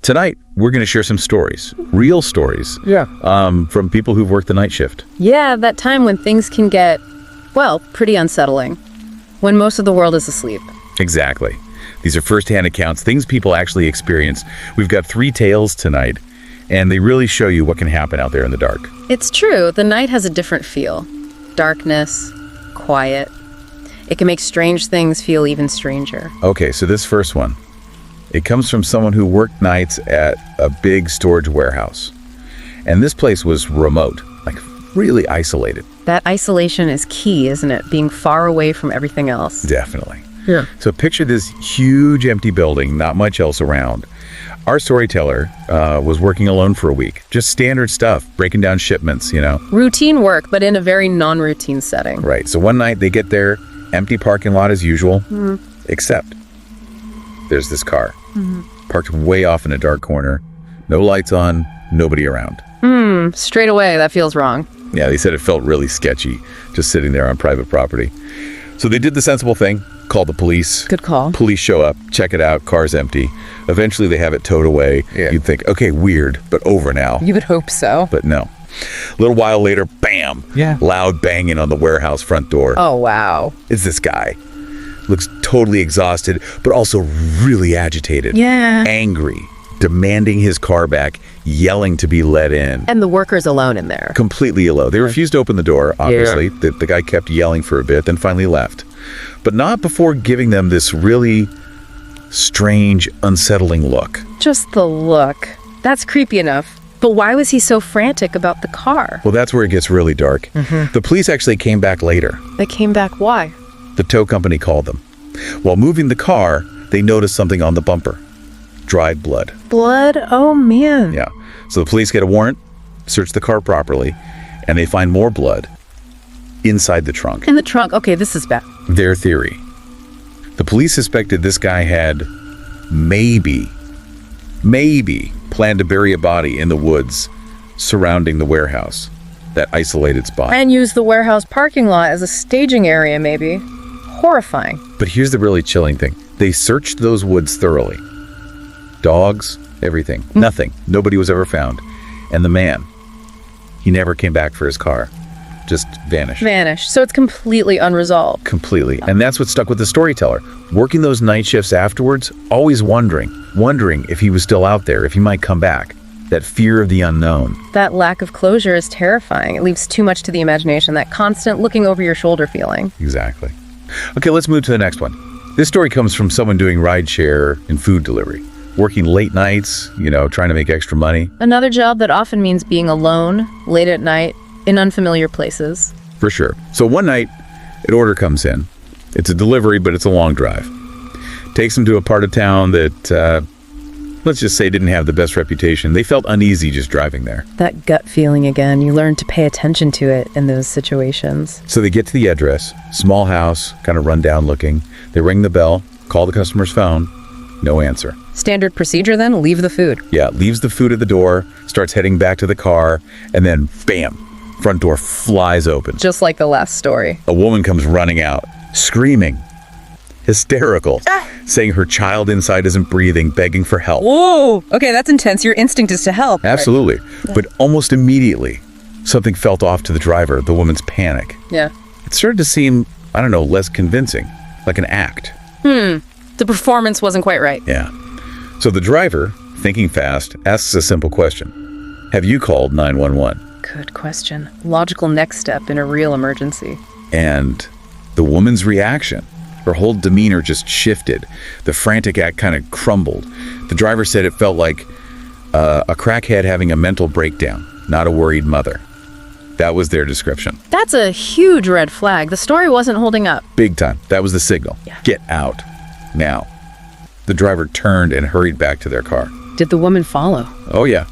Tonight, we're going to share some stories, real stories, from people who've worked the night shift. Yeah, that time when things can get, well, pretty unsettling. When most of the world is asleep. Exactly. These are first-hand accounts, things people actually experience. We've got 3 tales tonight, and they really show you what can happen out there in the dark. It's true, the night has a different feel. Darkness, quiet. It can make strange things feel even stranger. Okay, so this first one, it comes from someone who worked nights at a big storage warehouse. And this place was remote, like really isolated. That isolation is key, isn't it? Being far away from everything else. Definitely. Yeah. So picture this huge empty building, not much else around. Our storyteller was working alone for a week. Just standard stuff, breaking down shipments, Routine work, but in a very non-routine setting. Right. So one night they get there, empty parking lot as usual, except there's this car parked way off in a dark corner. No lights on, nobody around. Straight away, that feels wrong. Yeah, they said it felt really sketchy, just sitting there on private property. So they did the sensible thing, called the police. Good call. Police show up, check it out, car's empty. Eventually they have it towed away. Yeah. You'd think, okay, weird, but over now. You would hope so. But no. A little while later, bam! Yeah. Loud banging on the warehouse front door. Oh, wow. It's this guy. Looks totally exhausted, but also really agitated. Yeah. Angry, demanding his car back, yelling to be let in. And the worker's alone in there. Completely alone. They refused to open the door, obviously. The guy kept yelling for a bit, then finally left. But not before giving them this really strange, unsettling look. Just the look. That's creepy enough. But why was he so frantic about the car? Well, that's where it gets really dark. The police actually came back later. They came back, why? The tow company called them. While moving the car, they noticed something on the bumper. Dried blood. Blood? Oh, man. Yeah. So the police get a warrant, search the car properly, and they find more blood inside the trunk. In the trunk. Okay, this is bad. Their theory. The police suspected this guy had maybe planned to bury a body in the woods surrounding the warehouse, that isolated spot. And use the warehouse parking lot as a staging area, maybe. Horrifying. But here's the really chilling thing. They searched those woods thoroughly. Dogs, everything. Nothing. Nobody was ever found. And the man, he never came back for his car. Just vanished. Vanished. So it's completely unresolved. Completely. And that's what stuck with the storyteller. Working those night shifts afterwards, always wondering if he was still out there, if he might come back. That fear of the unknown. That lack of closure is terrifying. It leaves too much to the imagination, that constant looking over your shoulder feeling. Exactly. Okay, let's move to the next one. This story comes from someone doing rideshare and food delivery. Working late nights, trying to make extra money. Another job that often means being alone, late at night, in unfamiliar places. For sure. So one night, an order comes in. It's a delivery, but it's a long drive. Takes them to a part of town that, let's just say, didn't have the best reputation. They felt uneasy just driving there. That gut feeling again. You learn to pay attention to it in those situations. So they get to the address. Small house, kind of run down looking. They ring the bell, call the customer's phone. No answer. Standard procedure then? Leave the food. Yeah, leaves the food at the door, starts heading back to the car, and then bam! Front door flies open. Just like the last story. A woman comes running out, screaming, hysterical, saying her child inside isn't breathing, begging for help. Whoa! Okay, that's intense. Your instinct is to help. Absolutely. But almost immediately, something felt off to the driver, the woman's panic. Yeah. It started to seem, less convincing, like an act. The performance wasn't quite right. Yeah. So the driver, thinking fast, asks a simple question. Have you called 911? Good question. Logical next step in a real emergency. And the woman's reaction, her whole demeanor just shifted. The frantic act kind of crumbled. The driver said it felt like a crackhead having a mental breakdown, not a worried mother. That was their description. That's a huge red flag. The story wasn't holding up. Big time. That was the signal. Yeah. Get out. Now. The driver turned and hurried back to their car. Did the woman follow? Oh, yeah.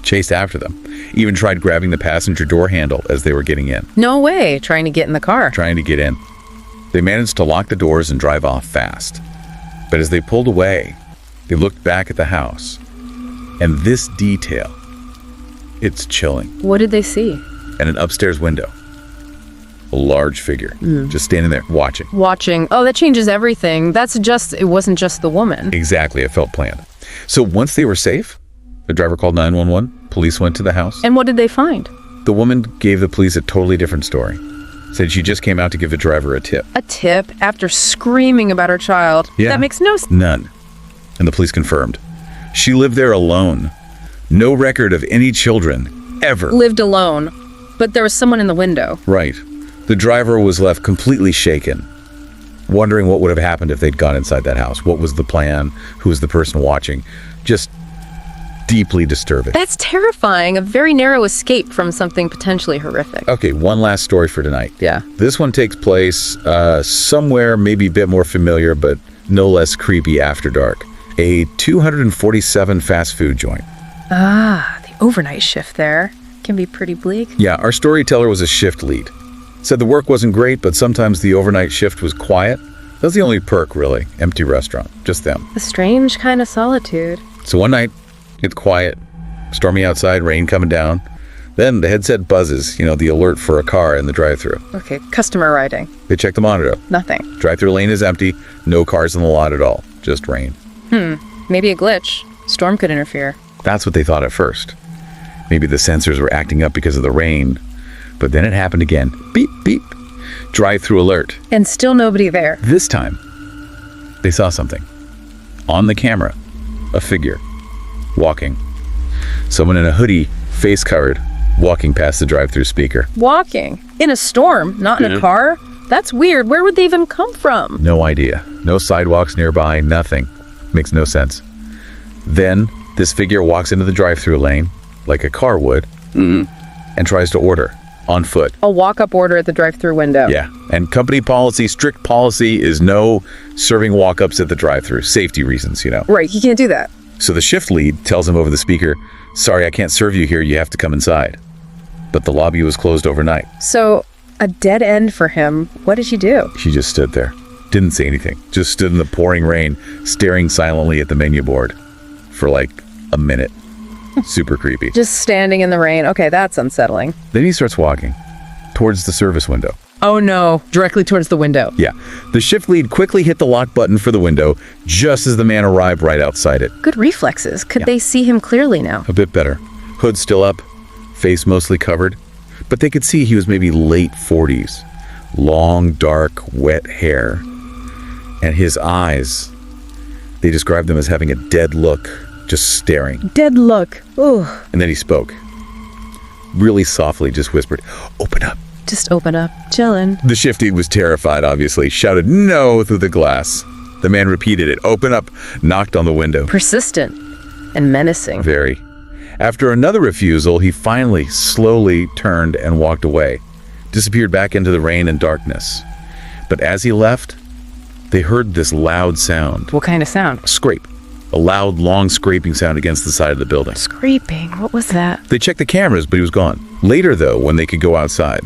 Chased after them. Even tried grabbing the passenger door handle as they were getting in. No way. Trying to get in the car. Trying to get in. They managed to lock the doors and drive off fast. But as they pulled away, they looked back at the house. And this detail, it's chilling. What did they see? At an upstairs window, a large figure just standing there watching. Watching. Oh, that changes everything. It wasn't just the woman. Exactly, it felt planned. So once they were safe, the driver called 911. Police went to the house. And what did they find? The woman gave the police a totally different story. Said she just came out to give the driver a tip. A tip after screaming about her child? Yeah. That makes no sense. None. And the police confirmed. She lived there alone. No record of any children, ever. Lived alone, but there was someone in the window. Right. The driver was left completely shaken, wondering what would have happened if they'd gone inside that house. What was the plan? Who was the person watching? Just deeply disturbing. That's terrifying. A very narrow escape from something potentially horrific. Okay, one last story for tonight. Yeah. This one takes place somewhere maybe a bit more familiar, but no less creepy after dark. A 247 fast food joint. Ah, the overnight shift there can be pretty bleak. Yeah, our storyteller was a shift lead. Said the work wasn't great, but sometimes the overnight shift was quiet. That's the only perk, really. Empty restaurant. Just them. A strange kind of solitude. So one night, it's quiet. Stormy outside, rain coming down. Then the headset buzzes, the alert for a car in the drive-thru. Okay, customer arriving. They check the monitor. Nothing. Drive-thru lane is empty. No cars in the lot at all. Just rain. Maybe a glitch. Storm could interfere. That's what they thought at first. Maybe the sensors were acting up because of the rain. But then it happened again. Beep, beep. Drive-thru alert. And still nobody there. This time, they saw something. On the camera, a figure. Walking. Someone in a hoodie, face covered, walking past the drive-thru speaker. Walking? In a storm, not in a car? That's weird. Where would they even come from? No idea. No sidewalks nearby, nothing. Makes no sense. Then, this figure walks into the drive-thru lane, like a car would, and tries to order, on foot. A walk-up order at the drive-thru window. Yeah, and company policy, strict policy, is no serving walk-ups at the drive-thru. Safety reasons, Right, he can't do that. So the shift lead tells him over the speaker, "Sorry, I can't serve you here. You have to come inside." But the lobby was closed overnight. So, a dead end for him. What did she do? She just stood there. Didn't say anything. Just stood in the pouring rain, staring silently at the menu board for like a minute. Super creepy. Just standing in the rain. Okay, that's unsettling. Then he starts walking towards the service window. Oh no, directly towards the window. Yeah. The shift lead quickly hit the lock button for the window just as the man arrived right outside it. Good reflexes. Could they see him clearly now? A bit better. Hood still up, face mostly covered, but they could see he was maybe late 40s. Long, dark, wet hair. And his eyes, they described them as having a dead look, just staring. Dead look. Ooh. And then he spoke. Really softly, just whispered, "Open up." Just open up. Chillin'. The shifty was terrified, obviously, shouted "No" through the glass. The man repeated it, "Open up," knocked on the window. Persistent and menacing. Very. After another refusal, he finally, slowly turned and walked away, disappeared back into the rain and darkness. But as he left, they heard this loud sound. What kind of sound? A scrape. A loud, long scraping sound against the side of the building. Scraping. What was that? They checked the cameras, but he was gone. Later, though, when they could go outside,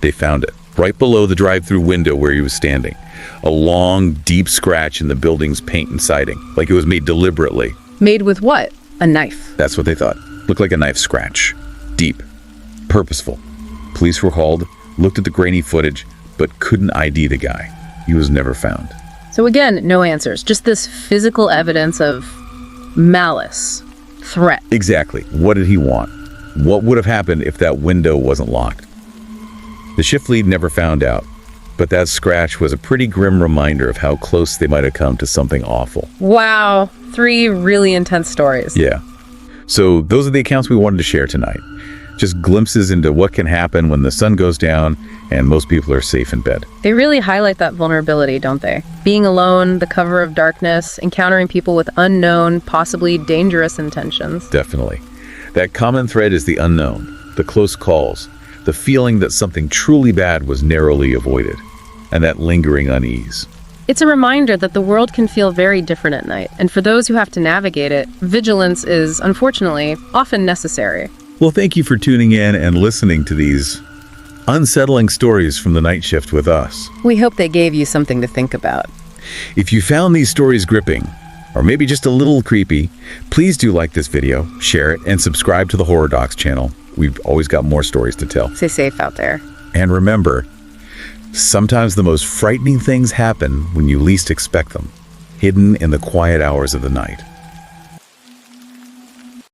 they found it. Right below the drive-thru window where he was standing. A long, deep scratch in the building's paint and siding, like it was made deliberately. Made with what? A knife. That's what they thought. Looked like a knife scratch. Deep. Purposeful. Police were called, looked at the grainy footage, but couldn't ID the guy. He was never found. So again, no answers. Just this physical evidence of malice. Threat. Exactly. What did he want? What would have happened if that window wasn't locked? The shift lead never found out, but that scratch was a pretty grim reminder of how close they might have come to something awful. Wow. 3 really intense stories. Yeah. So those are the accounts we wanted to share tonight. Just glimpses into what can happen when the sun goes down and most people are safe in bed. They really highlight that vulnerability, don't they? Being alone, the cover of darkness, encountering people with unknown, possibly dangerous intentions. Definitely. That common thread is the unknown, the close calls, the feeling that something truly bad was narrowly avoided, and that lingering unease. It's a reminder that the world can feel very different at night, and for those who have to navigate it, vigilance is, unfortunately, often necessary. Well, thank you for tuning in and listening to these unsettling stories from the night shift with us. We hope they gave you something to think about. If you found these stories gripping, or maybe just a little creepy, please do like this video, share it, and subscribe to the Horror Docs channel. We've always got more stories to tell. Stay safe out there. And remember, sometimes the most frightening things happen when you least expect them, hidden in the quiet hours of the night.